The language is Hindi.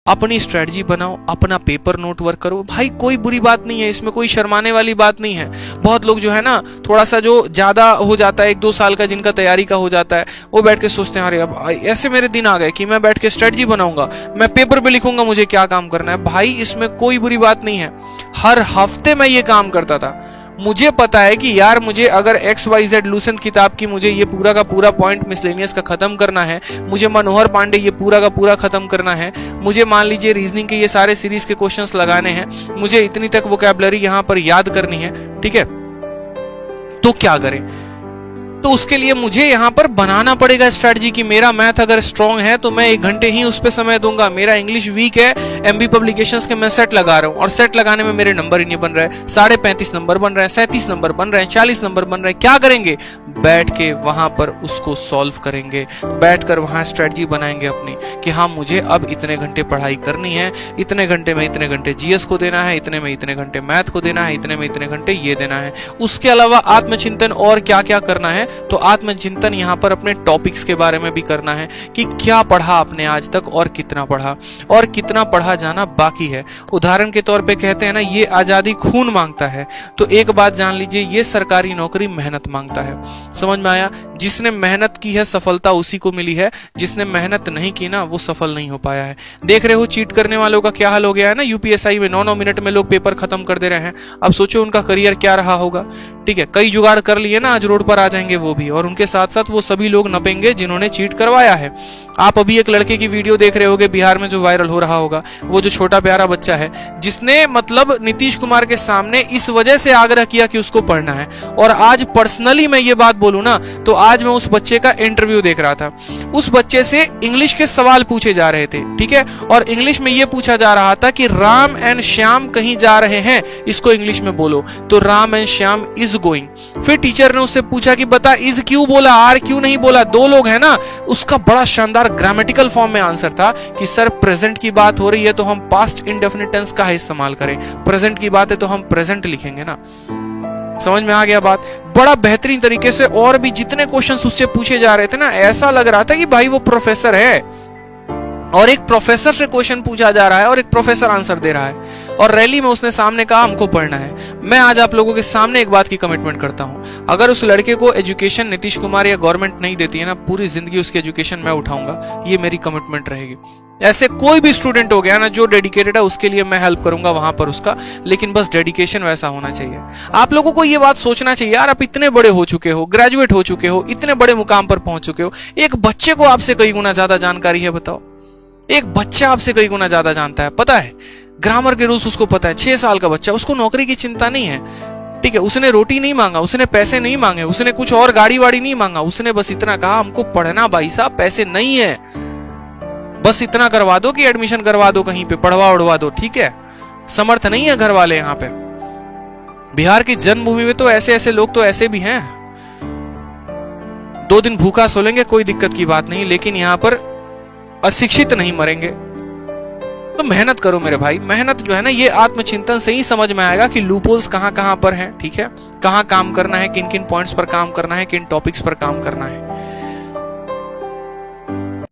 अपनी स्ट्रेटजी बनाओ, अपना पेपर नोट वर्क करो भाई, कोई बुरी बात नहीं है इसमें, कोई शर्माने वाली बात नहीं है। बहुत लोग जो है ना थोड़ा सा जो ज्यादा हो जाता है, 1-2 साल का जिनका तैयारी का हो जाता है, वो बैठ के सोचते हैं अरे अब ऐसे मेरे दिन आ गए कि मैं बैठ के स्ट्रेटजी बनाऊंगा, मैं पेपर पे लिखूंगा मुझे क्या काम करना है। भाई इसमें कोई बुरी बात नहीं है। हर हफ्ते मैं ये काम करता था। मुझे पता है कि यार मुझे अगर XYZ लूसेंट किताब की मुझे ये पूरा का पूरा पॉइंट मिसलेनियस का खत्म करना है, मुझे मनोहर पांडे ये पूरा का पूरा खत्म करना है, मुझे मान लीजिए रीजनिंग के ये सारे सीरीज के क्वेश्चंस लगाने हैं, मुझे इतनी तक वोकैबुलरी यहां पर याद करनी है, ठीक है, तो क्या करें? तो उसके लिए मुझे यहां पर बनाना पड़ेगा स्ट्रेटजी कि मेरा मैथ अगर स्ट्रांग है तो मैं 1 घंटे ही उस पर समय दूंगा। मेरा इंग्लिश वीक है, MB पब्लिकेशंस के मैं सेट लगा रहा हूं और सेट लगाने में मेरे नंबर ही नहीं बन रहे, 35.5 नंबर बन रहे हैं, 37 नंबर बन रहे हैं, 40 नंबर बन रहे हैं। क्या करेंगे? बैठ के वहां पर उसको सॉल्व करेंगे, बैठकर वहां स्ट्रेटजी बनाएंगे अपनी कि हाँ मुझे अब इतने घंटे पढ़ाई करनी है, इतने घंटे में इतने घंटे GS को देना है, इतने में इतने घंटे मैथ को देना है, इतने में इतने घंटे ये देना है। उसके अलावा आत्मचिंतन और क्या क्या करना है, तो आत्मचिंतन यहाँ पर अपने टॉपिक्स के बारे में भी करना है कि क्या पढ़ा आपने आज तक और कितना पढ़ा जाना बाकी है। उदाहरण के तौर पे कहते हैं ना ये आजादी खून मांगता है, तो एक बात जान लीजिए ये सरकारी नौकरी मेहनत मांगता है। समझ में आया? जिसने मेहनत की है सफलता उसी को मिली है, जिसने मेहनत नहीं की ना वो सफल नहीं हो पाया है। देख रहे हो चीट करने वालों का क्या हाल हो गया है ना, UPSI में 9-9 मिनट में लोग पेपर खत्म कर दे रहे हैं। अब सोचो उनका करियर क्या रहा होगा। ठीक है, कई जुगाड़ कर लिए ना, आज रोड पर आ जाएंगे वो भी, और उनके साथ साथ वो सभी लोग नपेंगे जिन्होंने चीट करवाया है। आप अभी एक लड़के की वीडियो देख रहे होगे बिहार में जो वायरल हो रहा होगा, वो जो छोटा प्यारा बच्चा है जिसने मतलब नीतीश कुमार के सामने इस वजह से आग्रह किया कि उसको पढ़ना है। और आज पर्सनली मैं ये बात बोलूं ना तो आज मैं उस बच्चे का इंटरव्यू देख रहा था। उस बच्चे से इंग्लिश के सवाल पूछे जा रहे थे, ठीक है, और इंग्लिश में ये पूछा जा रहा था कि राम एंड श्याम कहीं जा रहे हैं, इसको इंग्लिश में बोलो। तो Ram and Shyam is going. फिर टीचर ने उससे पूछा कि बता इज क्यों बोला, आर क्यों नहीं बोला, 2 लोग हैं ना। उसका बड़ा शानदार ग्रामेटिकल फॉर्म में आंसर था कि सर प्रेजेंट की बात हो रही है तो हम पास्ट इंडेफिनिट टेंस का इस्तेमाल करें, प्रेजेंट की बात है तो हम प्रेजेंट लिखेंगे ना। समझ में आ गया बात? बड़ा बेहतरीन तरीके से, और भी जितने क्वेश्चंस उससे पूछे जा रहे थे ना ऐसा लग रहा था कि भाई वो प्रोफेसर है और एक प्रोफेसर से क्वेश्चन पूछा जा रहा है और एक प्रोफेसर आंसर दे रहा है। और रैली में उसने सामने कहा हमको पढ़ना है। मैं आज आप लोगों के सामने एक बात की कमिटमेंट करता हूं, अगर उस लड़के को एजुकेशन नीतीश कुमार या गवर्नमेंट नहीं देती है ना, पूरी जिंदगी उसकी एजुकेशन मैं उठाऊंगा, ये मेरी कमिटमेंट रहेगी। ऐसे कोई भी स्टूडेंट हो गया ना जो डेडिकेटेड है उसके लिए मैं हेल्प करूंगा वहां पर उसका, लेकिन बस डेडिकेशन वैसा होना चाहिए। आप लोगों को ये बात सोचना चाहिए यार, आप इतने बड़े हो चुके हो, ग्रेजुएट हो चुके हो, इतने बड़े मुकाम पर पहुंच चुके हो, एक बच्चे को आपसे कई गुना ज्यादा जानकारी है। बताओ, एक बच्चा आपसे कई गुना ज्यादा जानता है, पता है ग्रामर के रूल्स उसको पता है। 6 साल का बच्चा, उसको नौकरी की चिंता नहीं है, ठीक है, उसने रोटी नहीं मांगा, उसने पैसे नहीं मांगे, उसने कुछ और गाड़ी वाड़ी नहीं मांगा, उसने बस इतना कहा हमको पढ़ना भाई साहब, पैसे नहीं है, बस इतना करवा दो कि एडमिशन करवा दो, कहीं पे पढ़वा उड़वा दो, ठीक है। समर्थ नहीं है घर वाले यहाँ पे। बिहार की जन्मभूमि में तो ऐसे ऐसे लोग तो ऐसे भी हैं, 2 दिन भूखा सो लेंगे कोई दिक्कत की बात नहीं, लेकिन यहाँ पर अशिक्षित नहीं मरेंगे। तो मेहनत करो मेरे भाई, मेहनत जो है ना ये आत्मचिंतन से ही समझ में आएगा कि लूपहोल्स कहां कहां पर हैं, ठीक है, कहां काम करना है, किन किन पॉइंट्स पर काम करना है, किन टॉपिक्स पर काम करना है।